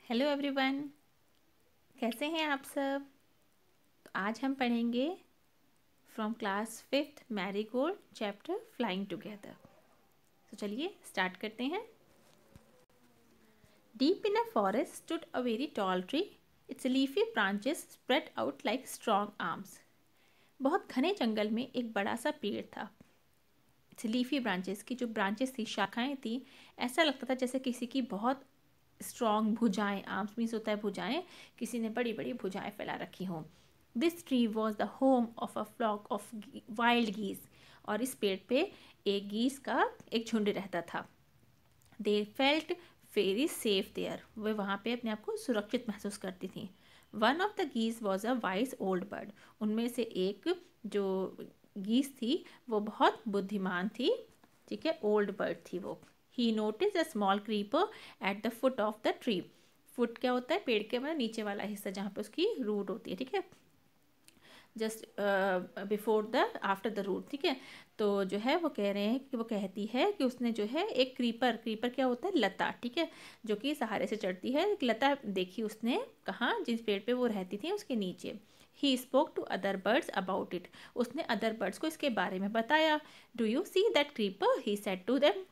Hello everyone, कैसे हैं आप सब। तो आज हम पढ़ेंगे from class 5th marigold chapter flying together. तो चलिए स्टार्ट करते हैं। Deep in a forest stood a very tall tree, it's leafy branches spread out like strong arms. बहुत घने जंगल में एक बड़ा सा पेड़ था। इट्स लीफी ब्रांचेस की जो ब्रांचेस थी, शाखाएं थी, ऐसा लगता था जैसे किसी की बहुत स्ट्रॉन्ग भुजाएं, आर्म्स मीन्स होता है भुजाएं, किसी ने बड़ी बड़ी भुजाएं फैला रखी हों। This tree was the home of a flock of wild geese, और इस पेड़ पे एक गीज का एक झुंड रहता था। They felt very safe there, वे वहाँ पे अपने आप को सुरक्षित महसूस करती थी। One of the geese was a wise old bird, उनमें से एक जो गीज थी वो बहुत बुद्धिमान थी, ठीक है, ओल्ड बर्ड थी वो। He notice a small creeper at the foot of the tree. Foot क्या होता है, पेड़ के मतलब नीचे वाला हिस्सा जहाँ पे उसकी रूट होती है, ठीक है, just before the after the root, ठीक है। तो जो है वो कह रहे हैं कि वो कहती है कि उसने जो है एक क्रीपर, क्रीपर क्या होता है, लता, ठीक है, जो कि सहारे से चढ़ती है, एक लता देखी उसने, कहाँ, जिस पेड़ पे वो रहती थी उसके नीचे। He spoke to other birds about it, उसने अदर बर्ड्स को इसके बारे में बताया। Do you see that creeper, he said to them,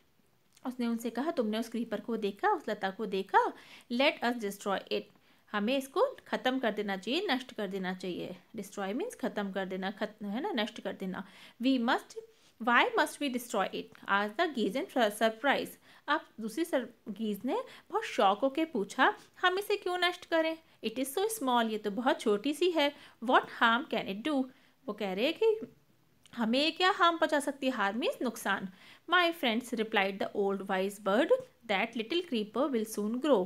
उसने उनसे कहा तुमने उस क्रीपर को देखा, उस लता को देखा। लेट अस डिस्ट्रॉय इट, हमें इसको ख़त्म कर देना चाहिए, नष्ट कर देना चाहिए। डिस्ट्रॉय मीन्स ख़त्म कर देना, है ना, नष्ट कर देना। We must, why must we destroy it, आज द गीज एंड सरप्राइज। अब दूसरी गीज ने बहुत शौक होकर पूछा हम इसे क्यों नष्ट करें। इट इज़ सो स्मॉल, ये तो बहुत छोटी सी है। What harm can it do, वो कह रहे हैं कि हमें क्या हार्म पहुंचा सकती है, हार्म मीन्स नुकसान। My friends replied the old wise bird, that little creeper will soon grow,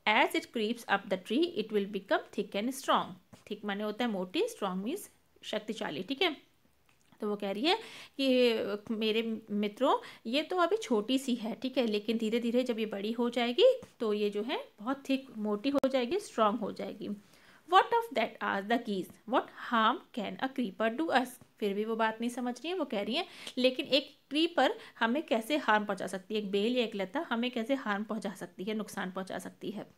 as it creeps up the tree it will become thick and strong. Thick माने होता है मोटी, स्ट्रॉन्ग मीन्स शक्तिशाली, ठीक है। तो वो कह रही है कि मेरे मित्रों, ये तो अभी छोटी सी है, ठीक है, लेकिन धीरे धीरे जब ये बड़ी हो जाएगी तो ये जो है बहुत थिक, मोटी हो जाएगी, स्ट्रांग हो जाएगी। वॉट ऑफ दैट आज the keys, what harm can a creeper do us. फिर भी वो बात नहीं समझ रही है, वो कह रही है लेकिन एक क्रीपर हमें कैसे हार्म पहुंचा सकती है, एक बेल या एक लता हमें कैसे हार्म पहुंचा सकती है, नुकसान पहुंचा सकती है।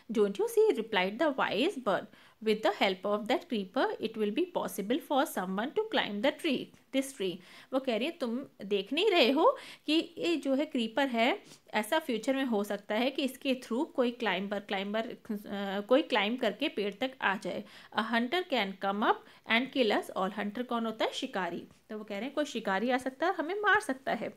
Don't you see, replied the wise bird, with the help of that creeper it will be possible for someone to climb the tree, this tree। वो कह रही है तुम देख नहीं रहे हो कि ये जो है क्रीपर है, ऐसा फ्यूचर में हो सकता है कि इसके थ्रू कोई कोई क्लाइंब करके पेड़ तक आ जाए। अ Hunter can come up and kill us all, Hunter कौन होता है, शिकारी। तो वो कह रहे हैं कोई शिकारी आ सकता है, हमें मार सकता है।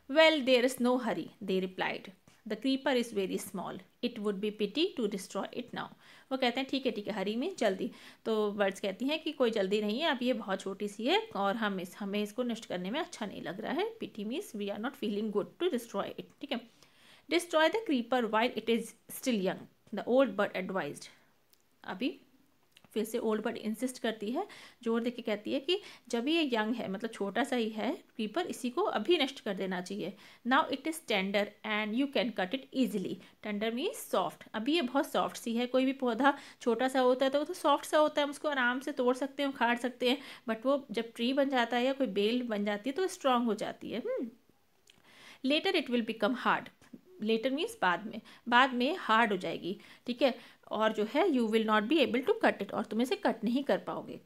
Well, there is no hurry, they replied. The creeper is very small. It would be pity to destroy it now. वो कहते हैं ठीक है, हरी में जल्दी। तो बर्ड्स कहती हैं कि कोई जल्दी नहीं है, अब ये बहुत छोटी सी है और हमें इसको नष्ट करने में अच्छा नहीं लग रहा है। Pity means we are not feeling good to destroy it, ठीक है। Destroy the creeper while it is still young, the old bird advised. अभी फिर से ओल्ड बर्ड इंसिस्ट करती है, जोर देके कहती है कि जब ये यंग है, मतलब छोटा सा ही है क्रीपर, इसी को अभी नष्ट कर देना चाहिए। Now it is tender and you can cut it easily, tender means soft, अभी ये बहुत सॉफ्ट सी है। कोई भी पौधा छोटा सा होता है तो वो तो सॉफ्ट सा होता है, हम उसको आराम से तोड़ सकते हैं, उखाड़ सकते हैं, बट वो जब ट्री बन जाता है या कोई बेल बन जाती है तो स्ट्रांग हो जाती है। Later it will become hard, later means बाद में हार्ड हो जाएगी, ठीक है, और जो है you will not be able to cut it, और तुम इसे कट नहीं कर पाओगे।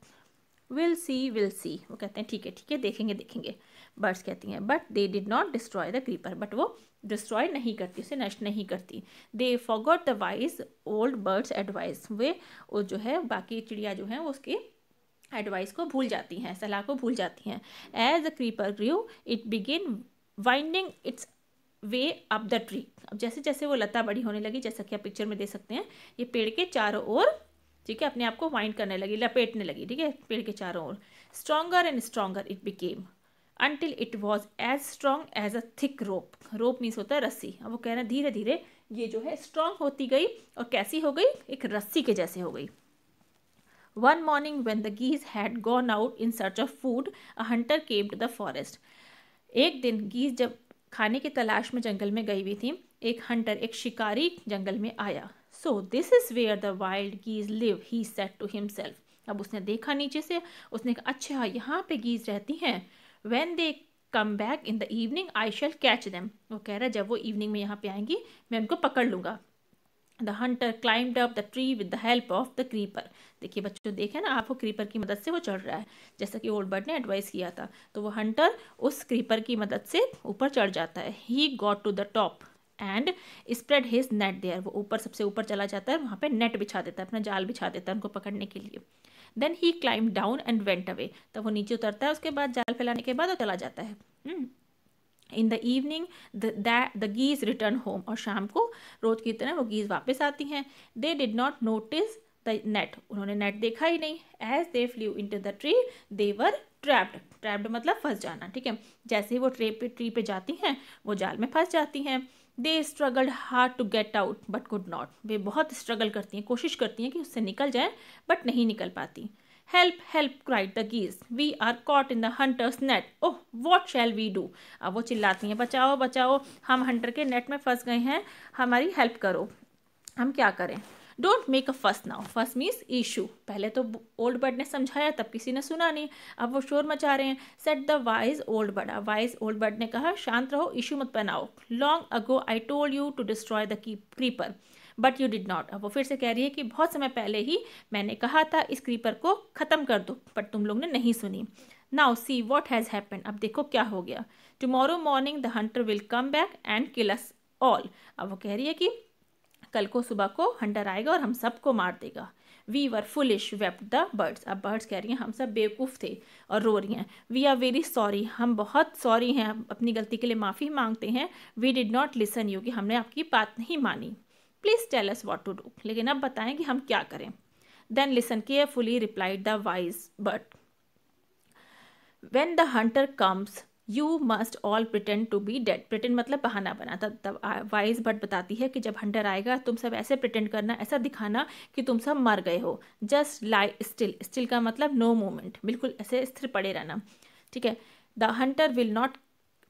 विल सी, वो कहते हैं ठीक है, देखेंगे। बर्ड्स कहती हैं but they did not destroy the creeper, but वो डिस्ट्रॉय नहीं करती, उसे नष्ट नहीं करती। They forgot the wise old bird's advice, वो जो है बाकी चिड़िया जो हैं वो उसके एडवाइस को भूल जाती हैं, सलाह को भूल जाती हैं। As the creeper grew it begin winding its way up the tree, अब जैसे जैसे वो लता बड़ी होने लगी, जैसा कि आप पिक्चर में देख सकते हैं, ये पेड़ के चारों ओर, ठीक है, अपने आप को वाइंड करने लगी, लपेटने लगी, ठीक है, पेड़ के चारों ओर। Stronger and stronger it became until it was as strong as a thick rope, rope means होता है रस्सी। अब वो कह रहे हैं धीरे धीरे ये जो है स्ट्रॉन्ग होती गई, और कैसी हो गई, एक रस्सी के जैसे हो गई। One morning when the geese had gone out in search of food, a hunter came to the forest. एक दिन गीज जब खाने की तलाश में जंगल में गई हुई थी, एक हंटर, एक शिकारी जंगल में आया। So this is where the wild geese live, he said to himself. अब उसने देखा नीचे से, उसने कहा अच्छा यहाँ पे गीज रहती हैं। When they come back in the evening I shall catch them. वो कह रहा है जब वो इवनिंग में यहाँ पे आएंगी मैं उनको पकड़ लूँगा। The Hunter climbed up the tree with the help of the creeper. देखिए बच्चों, देखे ना आप, वो क्रीपर की मदद से वो चढ़ रहा है, जैसा कि ओल्ड बर्ड ने एडवाइस किया था। तो वो हंटर उस क्रीपर की मदद से ऊपर चढ़ जाता है। He got to the top and spread his net there. वो ऊपर, सबसे ऊपर चला जाता है, वहाँ पे नेट बिछा देता है, अपना जाल बिछा देता है उनको पकड़ने के लिए। Then he climb down and went away. तब वो नीचे उतरता है, उसके बाद जाल फैलाने के बाद वो चला जाता है। In the evening the geese return home. और शाम को रोज की तरह वो गीज वापस आती हैं। They did not notice the net. उन्होंने नेट देखा ही नहीं। As they flew into the tree they were trapped. Trapped मतलब फंस जाना, ठीक है। जैसे ही वो ट्री पे जाती हैं वो जाल में फंस जाती हैं। They struggled hard to get out but could not. वे बहुत स्ट्रगल करती हैं, कोशिश करती हैं कि उससे निकल जाएं, बट नहीं निकल पाती। Help help cried the geese, we are caught in the hunter's net, oh what shall we do. अब वो चिल्लाती हैं, बचाओ बचाओ, हम हंटर के नेट में फंस गए हैं, हमारी हेल्प करो, हम क्या करें। डोंट मेक अ फस नाउ। फस मीन्स इशू। पहले तो ओल्ड बर्ड ने समझाया, तब किसी ने सुना नहीं, अब वो शोर मचा रहे हैं। Said the wise old bird. Wise old bird ने कहा, शांत रहो, इशू मत बनाओ। Long ago I told you to destroy the creeper but you did not. अब वो फिर से कह रही है कि बहुत समय पहले ही मैंने कहा था इस क्रीपर को ख़त्म कर दो, बट तुम लोग ने नहीं सुनी। Now see what has happen. अब देखो क्या हो गया। Tomorrow morning the Hunter will come back and kill us all. अब वो कह रही है कि कल को सुबह को हंटर आएगा और हम सबको मार देगा। We were foolish wept the birds. अब बर्ड्स कह रही हैं हम सब बेवकूफ़ थे और रो रही हैं। वी आर वेरी सॉरी, हम बहुत सॉरी हैं, अपनी गलती के लिए माफ़ी मांगते हैं। We did not listen you, कि हमने आपकी बात नहीं मानी। Please tell us what to do. लेकिन अब बताएं कि हम क्या करें। Then listen carefully replied the wise bird, when the hunter comes you must all pretend to be dead. Pretend मतलब बहाना बनाता। तब वाइज बट बताती है कि जब हंटर आएगा तुम सब ऐसे प्रिटेंड करना, ऐसा दिखाना कि तुम सब मर गए हो। जस्ट लाई स्टिल। स्टिल का मतलब नो मूवमेंट, बिल्कुल ऐसे स्थिर पड़े रहना, ठीक है। The Hunter will not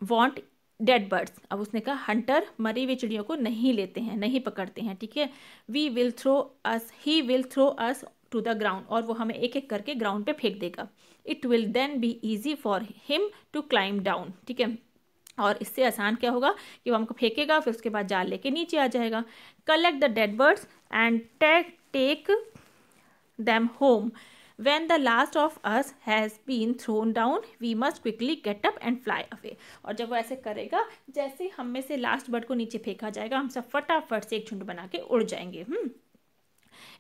want dead birds. अब उसने कहा हंटर मरी हुई चिड़ियों को नहीं लेते हैं, नहीं पकड़ते हैं, ठीक है। We will throw us, he will throw us to the ground. और वो हमें एक एक करके ग्राउंड पे फेंक देगा। It will then be easy for him to climb down, ठीक है। और इससे आसान क्या होगा कि वो हमको फेंकेगा, फिर उसके बाद जाल लेके नीचे आ जाएगा। Collect the dead birds and take them home. When the last of us has been thrown down, we must quickly get up and fly away. और जब वो ऐसे करेगा, जैसे हम में से लास्ट बर्ड को नीचे फेंका जाएगा, हम सब फटाफट से एक झुंड बना के उड़ जाएंगे।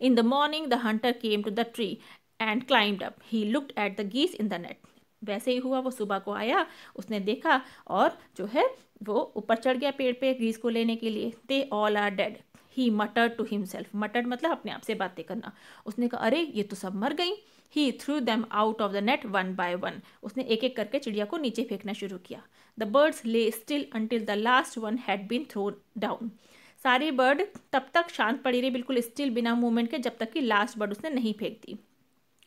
In the morning, the hunter came to the tree and climbed up. He looked at the geese in the net. वैसे ही हुआ, वो सुबह को आया, उसने देखा और जो है वो ऊपर चढ़ गया पेड़ पे गीस को लेने के लिए। They all are dead. He muttered to himself. Muttered मतलब अपने आप से बातें करना। उसने कहा अरे ये तो सब मर गई। He threw them out of the net one by one. उसने एक एक करके चिड़िया को नीचे फेंकना शुरू किया। The birds lay still until the last one had been thrown down. सारी बर्ड तब तक शांत पड़ी रही, बिल्कुल स्टिल, बिना मूवमेंट के, जब तक कि लास्ट बर्ड उसने नहीं फेंक दी।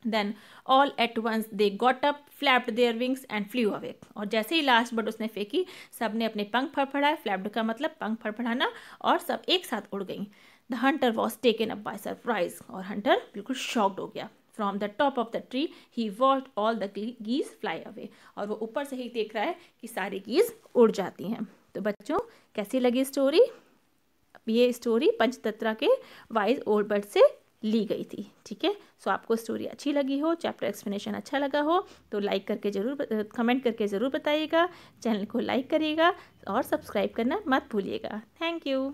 Then all at once they got up, flapped their wings and flew away. और जैसे ही लास्ट बर्ड उसने फेंकी, सब ने अपने पंख फड़फड़ाए। फ्लैप्ड का मतलब पंख फड़फड़ाना, और सब एक साथ उड़ गई। The hunter was taken up by surprise. और हंटर बिल्कुल शॉक्ड हो गया। From the top of the tree he watched all the geese fly away. और वो ऊपर से ही देख रहा है कि सारी गीज उड़ जाती हैं। तो बच्चों, कैसी लगी स्टोरी? ये स्टोरी पंचतंत्रा के वाइज ओल्ड बर्ड से ली गई थी, ठीक है। सो आपको स्टोरी अच्छी लगी हो, चैप्टर एक्सप्लेनेशन अच्छा लगा हो, तो लाइक करके ज़रूर, कमेंट करके ज़रूर बताइएगा। चैनल को लाइक करिएगा और सब्सक्राइब करना मत भूलिएगा। Thank you.